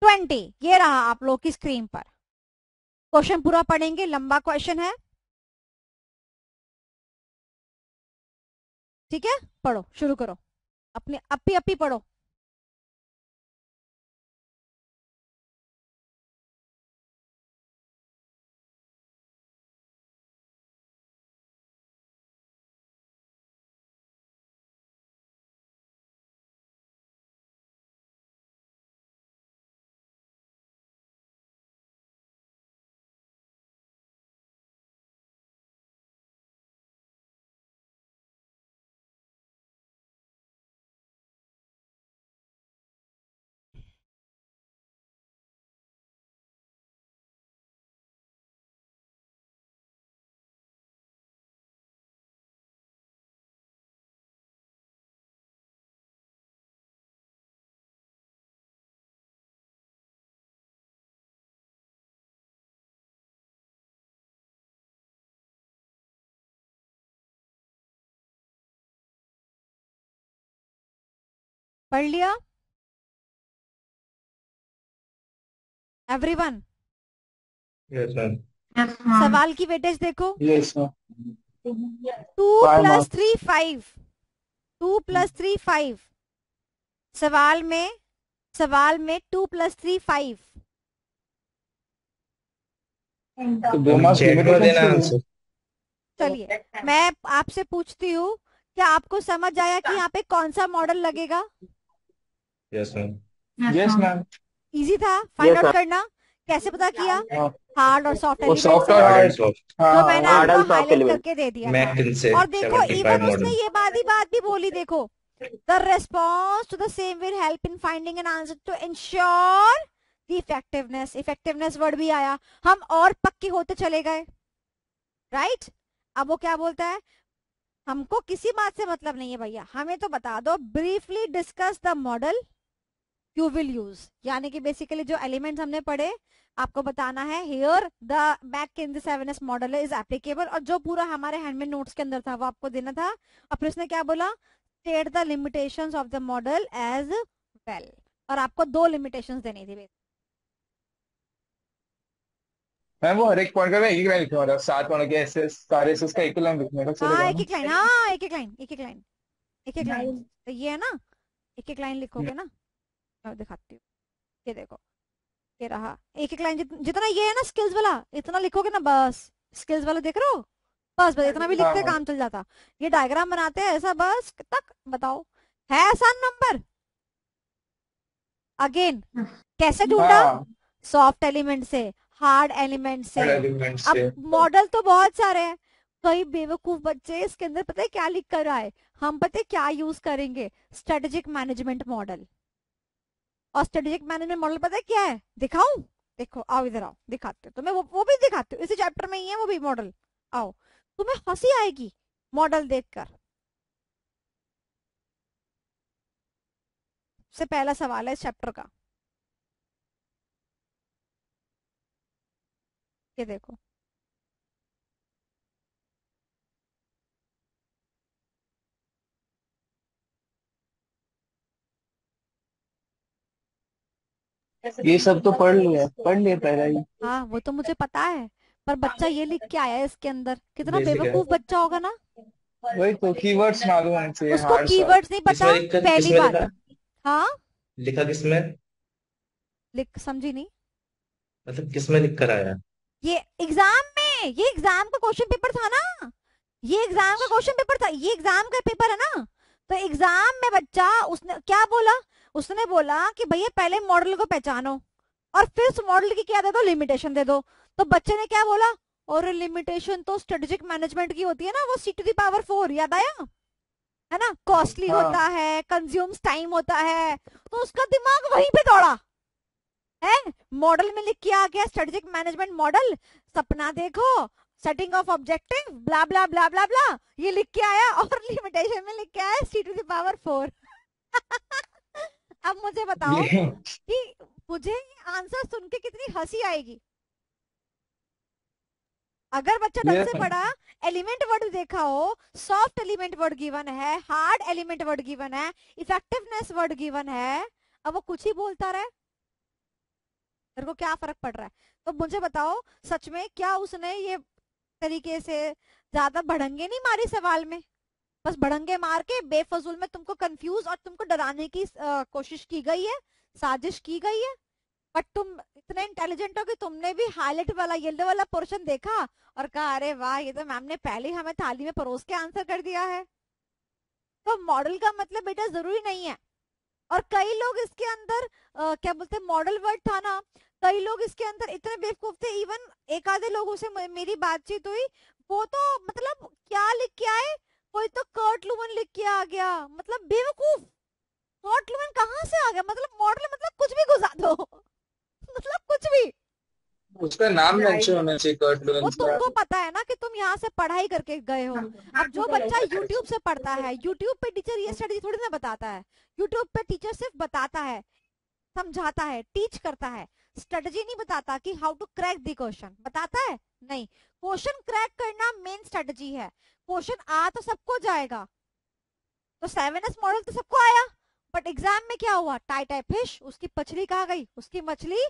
20। ये रहा आप लोग की स्क्रीन पर। क्वेश्चन पूरा पढ़ेंगे, लंबा क्वेश्चन है, ठीक है? पढ़ो, शुरू करो, अपने अपी पढ़ो। पढ़ लिया एवरीवन? Yes ma'am. सवाल की वेटेज देखो, Yes, ma'am. 2 5 plus marks. 3 5, 2 plus 3 5। सवाल में 2 प्लस 3 5। तो 2 marks चैट में limitation देना से आंसर। चलिए मैं आपसे पूछती हूँ, क्या आपको समझ आया कि यहाँ पे कौन सा मॉडल लगेगा? Yes ma'am. Yes, ma'am. Easy था फाइंड Yes, आउट sir. करना। कैसे पता किया? हाँ, हार्ड और सॉफ्ट वो एलिमेंट सॉफ्ट से, और हार्ड एंड हार्ड। सॉफ्ट। हाँ जो हाँ मैंने वो Hard आपको and soft हाईलाइट element. करके दे दिया था। मैकिन से और देखो 75 इवन उसने मॉडल। ये बात भी बोली, देखो the response to the same will help in finding an answer to ensure the effectiveness. Effectiveness word भी आया, हम और पक्के होते चले गए, राइट? अब वो क्या बोलता है, हमको किसी बात से मतलब नहीं है भैया, हमें तो बता दो, briefly discuss the model you will use. यानी कि बेसिकली जो एलिमेंट्स हमने पढ़े आपको बताना है, here the back in the 7s model is applicable, और जो पूरा हमारे हैंड में नोट्स के अंदर था वो आपको देना था। और फिर उसने क्या बोला, state the limitations of the model as well, और आपको 2 लिमिटेशंस देनी थी। मैम, वो हर एक पॉइंट का मैं एक ही लाइन लिखूंगा, मतलब 7 पॉइंट के ऐसे सारे से उसका एक ही लाइन लिखने का हाँ चलेगा एक ना? एक लाइन, हाँ एक एक लाइन, एक एक लाइन, एक एक लाइन, तो ये है ना, एक एक लाइन लिखोगे ना। मैं दिखाती हूँ, ये देखो, ये रहा एक एक लाइन, जितना ये है ना स्किल्स वाला, इतना लिखोगे ना बस। स्किल्स वाला देख रहे हो, बस बस इतना भी हाँ लिखते काम चल जाता। ये डायग्राम बनाते हैं ऐसा, बस तक बताओ, है आसान नंबर। अगेन कैसे ढूंढा, हाँ, सॉफ्ट एलिमेंट से, हार्ड एलिमेंट से। हर एलिमेंट अब से। मॉडल तो बहुत सारे हैं, कई बेवकूफ बच्चे इसके अंदर पता है क्या लिख कर आए, हम पता है क्या यूज करेंगे, स्ट्रेटेजिक मैनेजमेंट मॉडल। और स्ट्रेटेजिक मैनेजमेंट मॉडल पता है क्या है, दिखाऊं? देखो आओ इधर आओ, दिखाते हो तुम्हें, वो भी दिखाते हो, इसी चैप्टर में ही है वो भी मॉडल। आओ, तुम्हें हंसी आएगी मॉडल देखकर। सबसे पहला सवाल है इस चैप्टर का, ये देखो, ये सब तो पढ़ लिया पहले ही। हाँ वो तो मुझे पता है, पर बच्चा ये लिख के आया है इसके अंदर, कितना बेसिक है। बेवकूफ बच्चा होगा ना, वही तो कीवर्ड्स मालूम होने चाहिए, उसको हार्ड सॉफ्ट। कीवर्ड्स नहीं पता, किसमें लिखा, पहली किसमें बात। लिखा, हाँ लिखा किसमें, लिख, समझी नहीं? मतलब किसमें लिख कर आया। ये एग्जाम में, ये एग्जाम का क्वेश्चन पेपर था ना, ये एग्जाम का क्वेश्चन पेपर था, ये एग्जाम का पेपर है ना। तो एग्जाम में बच्चा उसने क्या बोला, उसने बोला कि भैया पहले मॉडल को पहचानो और फिर उस मॉडल की क्या दे दो, लिमिटेशन दे दो। तो बच्चे ने क्या बोला, और लिमिटेशन तो स्ट्रेटेजिक मैनेजमेंट की होती है ना, वो C⁴ याद आया है ना, कॉस्टली हाँ होता है, कंज्यूम्स टाइम होता है, तो उसका दिमाग वहीं पे दौड़ा है। मॉडल में लिख के आ गया स्ट्रेटेजिक मैनेजमेंट मॉडल, सपना देखो, सेटिंग ऑफ ऑब्जेक्टिव, ब्ला ब्ला ब्ला ब्ला ब्ला, ये लिख के आया, और लिमिटेशन में लिख के आया C⁴ अब मुझे बताओ ये कि मुझे आंसर सुन के कितनी हंसी आएगी। अगर बच्चा ढंग से पढ़ा, एलिमेंट वर्ड देखा हो, सॉफ्ट एलिमेंट वर्ड गिवन है, हार्ड एलिमेंट वर्ड गिवन है, इफेक्टिवनेस वर्ड गिवन है, अब वो कुछ ही बोलता रहे, तेरे को क्या फर्क पड़ रहा है? तो मुझे बताओ सच में, क्या उसने ये तरीके से ज्यादा भड़ंगे नहीं मारी सवाल में? बस भड़ंगे मार के बेफजूल में तुमको कंफ्यूज और तुमको डराने की कोशिश की गई है, साजिश की गई है। बट तुम इतने इंटेलिजेंट हो कि तुमने भी हाईलाइट वाला येलो वाला पोर्शन देखा और कहा अरे वाह, ये तो मैम ने पहले ही हमें थाली में परोस के आंसर कर दिया है। तो मॉडल का मतलब बेटा जरूरी नहीं है। और कई लोग इसके अंदर क्या बोलते हैं, मॉडल वर्ड था ना, कई लोग इसके अंदर इतने बेवकूफ थे, इवन एक आधे लोगों से मेरी बातचीत हुई, वो तो मतलब क्या लिख के आए, कोई तो कर्ट लुमन लिख के आ गया, मतलब बेवकूफ, कर्ट लुमन कहाँ से आ गया, मतलब मॉडल मतलब कुछ भी घुसा दो मतलब कुछ भी। उसका नाम मेंशन होना चाहिए, कर्ट वो लुरेंस का। तुमको पता है ना कि तुम यहाँ से पढ़ाई करके गए हो। अब जो बच्चा यूट्यूब से पढ़ता है, यूट्यूब पे टीचर ये स्ट्रेटजी थोड़ी ना बताता है, यूट्यूब पे टीचर सिर्फ बताता है, समझाता है, टीच करता है, स्ट्रेटजी नहीं बताता कि how to crack the question, बताता है नहीं। क्वेश्चन क्रैक करना मेन स्ट्रेटजी है, क्वेश्चन आ तो सबको जाएगा, तो 7S मॉडल तो सबको आया, बट एग्जाम में क्या हुआ, टाई टाई फिश, उसकी पछली कहाँ गई, उसकी मछली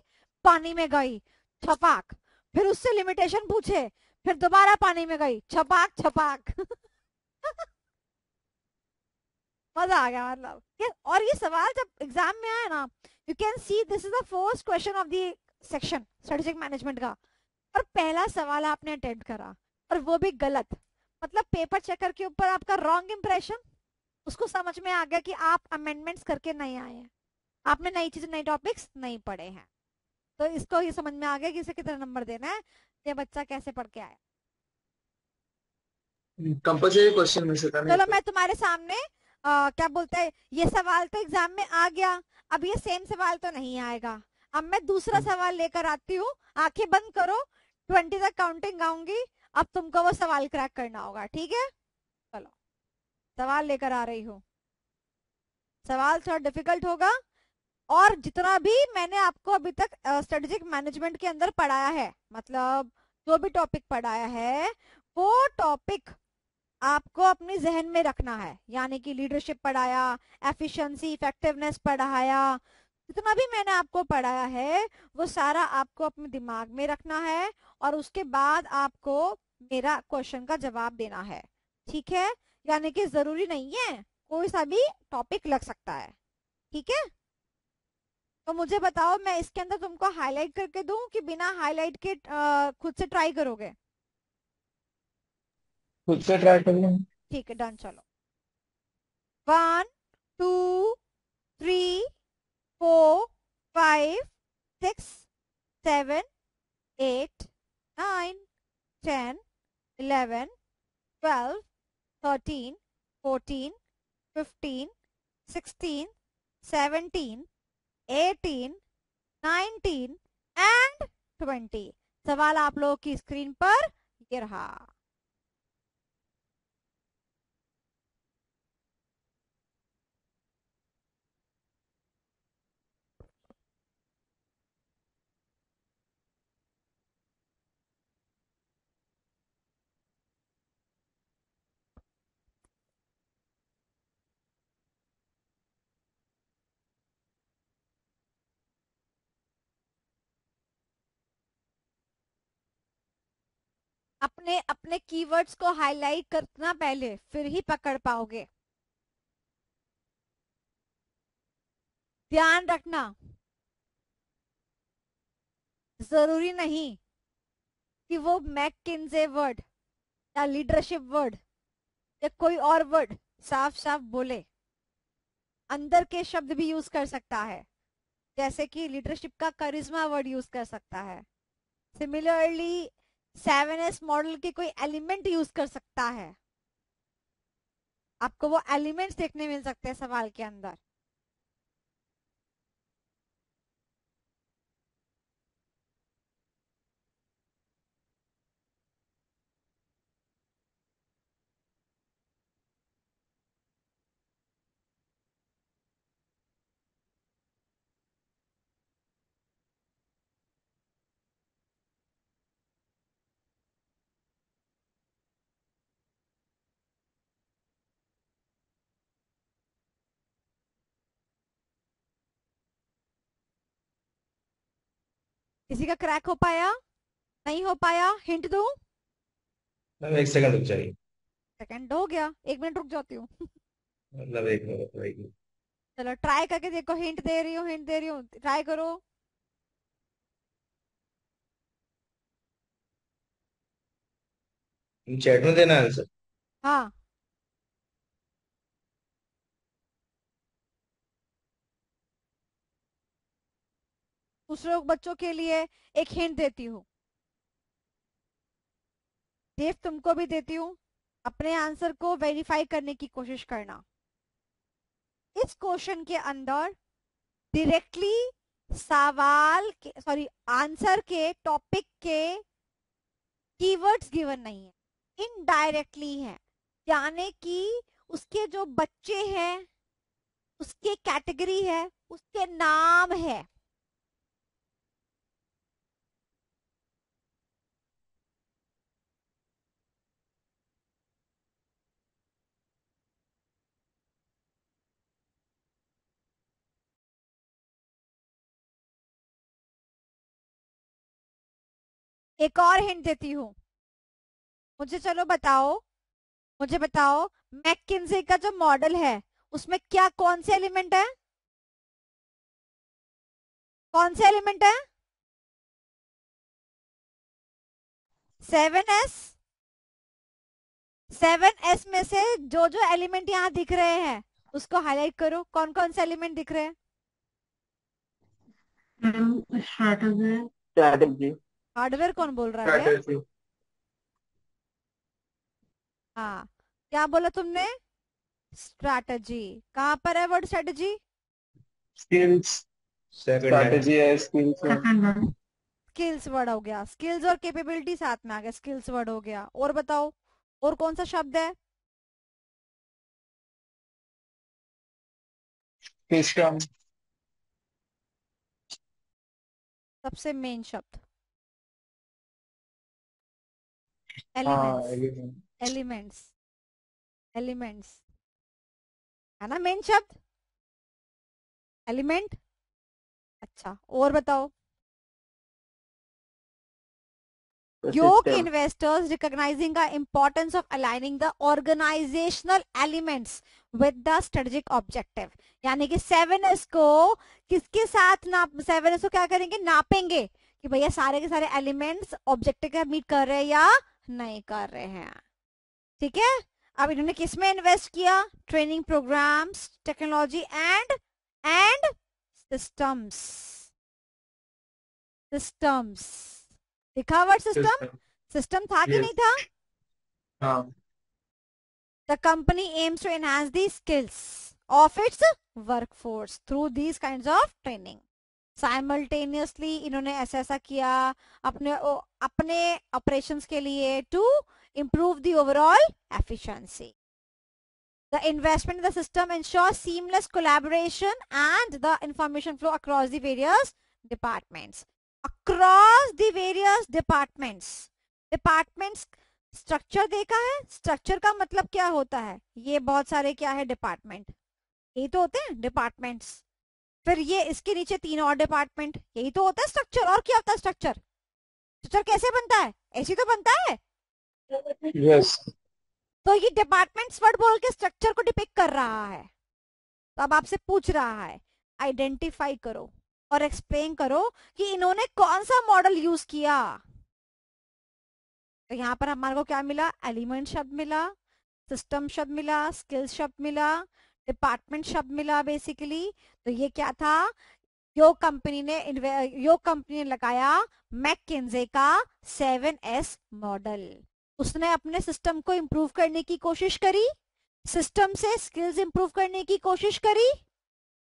पानी में गई, छपाक। फिर उससे लिमिटेशन पूछे, फिर दोबारा पानी में गई, छपाक छपाक। मजा आ गया मतलब और ये सवाल जब एग्जाम में आया ना, you can see this is the first question of the section strategic management का, और पहला सवाल आपने अटेम्प्ट करा और वो भी गलत। मतलब पेपर चेकर के ऊपर आपका रॉन्ग इंप्रेशन, उसको समझ में आ गया कि आप अमेंडमेंट्स करके नहीं आए हैं, आपने नई चीजें नई टॉपिक्स नहीं पढ़े हैं। तो इसको ये समझ में आ गया कि इसे कितना नंबर देना है, ये बच्चा कैसे पढ़ के आया। कंपल्सरी क्वेश्चन में से था ना ये चलो तो। मैं तुम्हारे सामने क्या बोलते हैं, ये सवाल तो एग्जाम में आ गया, अब ये सेम सवाल तो नहीं आएगा। अब मैं दूसरा सवाल लेकर आती हूँ, आंखें बंद करो, 20 तक काउंटिंग गाऊंगी, अब तुमको वो सवाल क्रैक करना होगा, ठीक है। चलो सवाल लेकर आ रही हूँ, सवाल थोड़ा डिफिकल्ट होगा, और जितना भी मैंने आपको अभी तक स्ट्रेटेजिक मैनेजमेंट के अंदर पढ़ाया है, मतलब जो भी टॉपिक पढ़ाया है वो टॉपिक आपको अपने जहन में रखना है। यानी कि लीडरशिप पढ़ाया, एफिशिएंसी इफेक्टिवनेस पढ़ाया, जितना भी मैंने आपको पढ़ाया है वो सारा आपको अपने दिमाग में रखना है, और उसके बाद आपको मेरा क्वेश्चन का जवाब देना है, ठीक है। यानी कि जरूरी नहीं है, कोई सा भी टॉपिक लग सकता है, ठीक है। तो मुझे बताओ, मैं इसके अंदर तुमको हाईलाइट करके दूं कि बिना हाईलाइट के खुद से ट्राई करोगे। खुद से ट्राई कर लेंगे। ठीक है डन, चलो 1 2 3 4 5 6 7 8 9 10 11 12 13 14 15 16 17 18 19 एंड 20। सवाल आप लोगों की स्क्रीन पर ये रहा। अपने अपने कीवर्ड्स को हाईलाइट करना पहले, फिर ही पकड़ पाओगे। ध्यान रखना, जरूरी नहीं कि वो मैककिंजे वर्ड या लीडरशिप वर्ड या कोई और वर्ड साफ साफ बोले, अंदर के शब्द भी यूज कर सकता है। जैसे कि लीडरशिप का करिश्मा वर्ड यूज कर सकता है, सिमिलरली 7S मॉडल के कोई एलिमेंट यूज कर सकता है। आपको वो एलिमेंट्स देखने मिल सकते हैं सवाल के अंदर। किसी का क्रैक हो पाया, नहीं हो पाया, हिंट दूं। मैम एक सेकंड रुक जाइए। सेकंड हो गया, 1 मिनट रुक जाती हूँ। मतलब एक मिनट एक चलो ट्राई करके देखो, हिंट दे रही हूँ, हिंट दे रही हूँ, ट्राई करो। मिनट चैट में देना आंसर। हाँ, दूसरे बच्चों के लिए एक हिंट देती हूँ, देव तुमको भी देती हूँ, अपने आंसर को वेरीफाई करने की कोशिश करना। इस क्वेश्चन के अंदर डायरेक्टली सवाल के, सॉरी, आंसर के टॉपिक के कीवर्ड्स गिवन नहीं है, इनडायरेक्टली है। यानी कि उसके जो बच्चे हैं, उसके कैटेगरी है, उसके नाम है। एक और हिंट देती हूँ, मुझे चलो बताओ, मुझे बताओ मैकिन्से का जो मॉडल है उसमें क्या कौन से एलिमेंट है, कौन से एलिमेंट है? 7s, 7s में से जो जो एलिमेंट यहाँ दिख रहे हैं उसको हाईलाइट करो, कौन कौन से एलिमेंट दिख रहे हैं? स्ट्रैटेजी। हार्डवेयर कौन बोल रहा है? स्ट्रैटेजी, हाँ, क्या बोला तुमने? स्ट्रैटेजी। कहाँ पर है वर्ड स्ट्रैटेजी? स्किल्स, सेकंड है। स्ट्रैटेजी है, स्किल्स है। स्किल्स वर्ड हो गया, स्किल्स और कैपेबिलिटी साथ में आ गया, स्किल्स वर्ड हो गया। और बताओ, और कौन सा शब्द है? सिस्टम, सबसे मेन शब्द हाँ एलिमेंट्स, एलिमेंट, एलिमेंट्स, एलिमेंट्स है ना मेन शब्द, एलिमेंट। अच्छा, और बताओ। York system. investors recognizing the importance of aligning the organizational elements with the strategic objective, यानी कि 7S को किसके साथ नाप, 7S को क्या करेंगे, नापेंगे कि भैया सारे के सारे एलिमेंट्स ऑब्जेक्टिव का मीट कर रहे हैं या नहीं कर रहे हैं। ठीक है, अब इन्होंने किस में इन्वेस्ट किया? Training programmes, technology and systems, systems लिखा वर्ड सिस्टम, सिस्टम था कि नहीं था? हाँ The company aims to enhance the skills of its workforce through these kinds of training. Simultaneously इन्होंने ऐसा ऐसा किया अपने operations के लिए to improve the overall efficiency. The investment in the system ensures seamless collaboration and the information flow across the various departments. Across the various departments. Departments structure देखा है? Structure का मतलब क्या होता है? ये बहुत सारे क्या है डिपार्टमेंट, यही तो होते हैं डिपार्टमेंट्स। फिर ये इसके नीचे 3 और डिपार्टमेंट, यही तो होता है स्ट्रक्चर। और क्या होता है स्ट्रक्चर? स्ट्रक्चर कैसे बनता है? ऐसे तो बनता है। यस, तो ये डिपार्टमेंट्स वर्ड बोल के स्ट्रक्चर को डिपिक्ट कर रहा है। तो अब आपसे पूछ रहा है आइडेंटिफाई करो और एक्सप्लेन करो कि इन्होंने कौन सा मॉडल यूज किया। तो यहाँ पर हमारे को क्या मिला? एलिमेंट शब्द मिला, सिस्टम शब्द मिला, स्किल्स शब्द मिला, डिपार्टमेंट शब्द मिला बेसिकली। तो ये क्या था? योग कंपनी ने लगाया मैकिन्से का 7S मॉडल। उसने अपने सिस्टम को इंप्रूव करने की कोशिश करी, सिस्टम से स्किल्स इंप्रूव करने की कोशिश करी,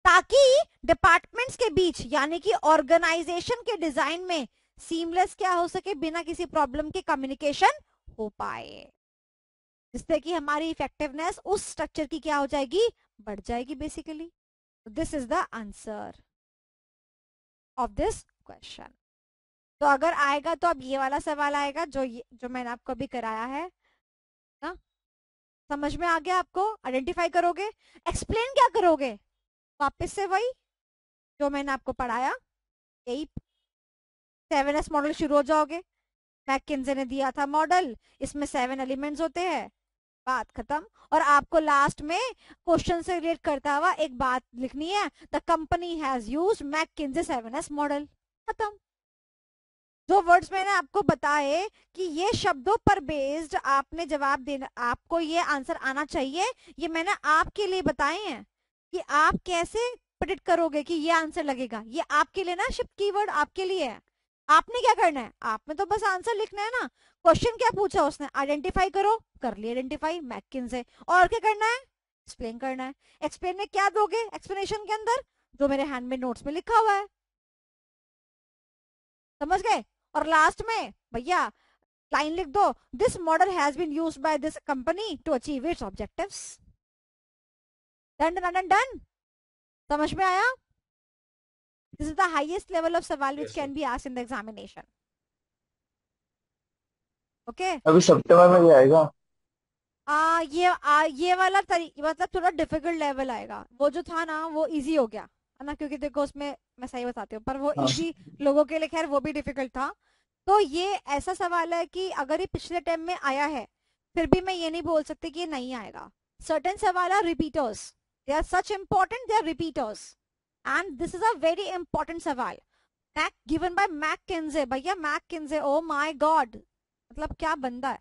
ताकि डिपार्टमेंट्स के बीच यानी कि ऑर्गेनाइजेशन के डिजाइन में सीमलेस क्या हो सके, बिना किसी प्रॉब्लम के कम्युनिकेशन हो पाए, जिससे कि हमारी इफेक्टिवनेस उस स्ट्रक्चर की क्या हो जाएगी? बढ़ जाएगी basically. This is the answer of this question. तो अगर आएगा तो अब ये वाला सवाल आएगा जो मैंने आपको अभी कराया है ना, समझ में आ गया आपको? आइडेंटिफाई करोगे, एक्सप्लेन क्या करोगे? वापस से वही जो मैंने आपको पढ़ाया, यही 7S मॉडल शुरू हो जाओगे। मैकिन्से ने दिया था मॉडल, इसमें 7 एलिमेंट्स होते हैं, बात खत्म। और आपको लास्ट में क्वेश्चन से रिलेट करता हुआ एक बात लिखनी है, the company has used McKinsey 7S model, खत्म। जो वर्ड्स मैंने आपको बताए कि ये शब्दों पर बेस्ड आपने जवाब देना, आपको ये आंसर आना चाहिए, ये मैंने आपके लिए बताए हैं कि आप कैसे प्रेडिक्ट करोगे कि ये आंसर लगेगा। ये आपके लिए ना, शिफ्ट कीवर्ड आपके लिए है। आपने क्या करना है? आपने तो बस आंसर लिखना है ना। क्वेश्चन क्या पूछा उसने? आइडेंटिफाई करो, कर लिया आइडेंटिफाई मैकिन्से। और क्या करना है? एक्सप्लेन करना है। एक्सप्लेन में क्या दोगे? एक्सप्लेनेशन के अंदर जो मेरे हैंड में नोट्स में लिखा हुआ है, समझ गए? और लास्ट में भैया लाइन लिख दो, this model has been used by this company to achieve its objectives. Done done done done. समझ में आया? This is the highest level of सवाल which Yes, can be asked in the examination. Okay? अभी सितंबर में ये आएगा। ये वाला मतलब थोड़ा डिफिकल्ट लेवल आएगा। वो जो था ना वो इजी हो गया है ना, क्योंकि देखो उसमें मैं सही बताती हूँ, पर वो हाँ। इजी लोगों के लिए खैर वो भी डिफिकल्ट था। तो ये ऐसा सवाल है कि अगर ये पिछले टाइम में आया है फिर भी मैं ये नहीं बोल सकती कि ये नहीं आएगा. सर्टेन सवाल are repeaters, they are such important, they are repeaters, and this is a very important सवाल. Mac given by McKinsey. भैया मैककिंजे, ओ माय गॉड, मतलब क्या बंदा है,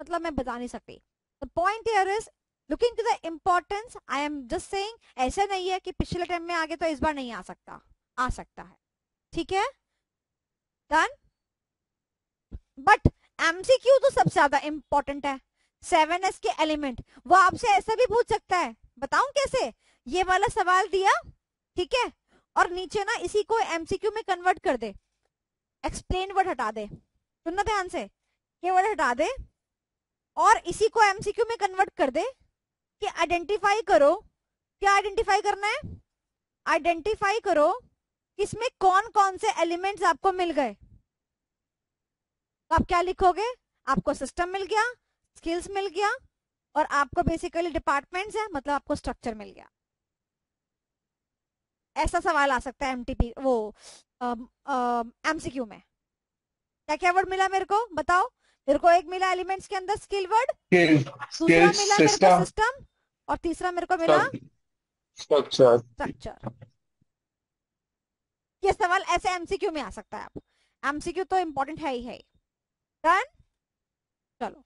मतलब मैं बता नहीं सकती. The point here is looking to the importance. I am just saying ऐसा नहीं है कि पिछले टाइम में आगे तो इस बार नहीं आ सकता, आ सकता है. ठीक है, डन. बट एमसीक्यू तो सबसे ज्यादा इंपॉर्टेंट है. 7s के एलिमेंट, वो आपसे ऐसा भी पूछ सकता है, बताऊं कैसे. ये वाला सवाल दिया, ठीक है, और नीचे ना इसी को एमसीक्यू में कन्वर्ट कर दे. एक्सप्लेन वर्ड हटा दे, सुनना ध्यान से, ये वर्ड हटा दे और इसी को एमसीक्यू में कन्वर्ट कर दे कि आइडेंटिफाई करो. क्या आइडेंटिफाई करना है? आइडेंटिफाई करो कि इसमें कौन कौन से एलिमेंट्स आपको मिल गए. तो आप क्या लिखोगे? आपको सिस्टम मिल गया, स्किल्स मिल गया, और आपको बेसिकली डिपार्टमेंट्स है, मतलब आपको स्ट्रक्चर मिल गया. ऐसा सवाल आ सकता है एमटीपी वो एमसीक्यू में. क्या क्या वर्ड मिला मेरे को बताओ. मेरे को एक मिला एलिमेंट्स के अंदर स्किल वर्ड, दूसरा मिला मेरे को सिस्टम, और तीसरा मेरे को मिला स्ट्रक्चर. स्ट्रक्चर. ये सवाल ऐसे एमसीक्यू में आ सकता है. आप एमसीक्यू तो इंपॉर्टेंट है ही है. डन. चलो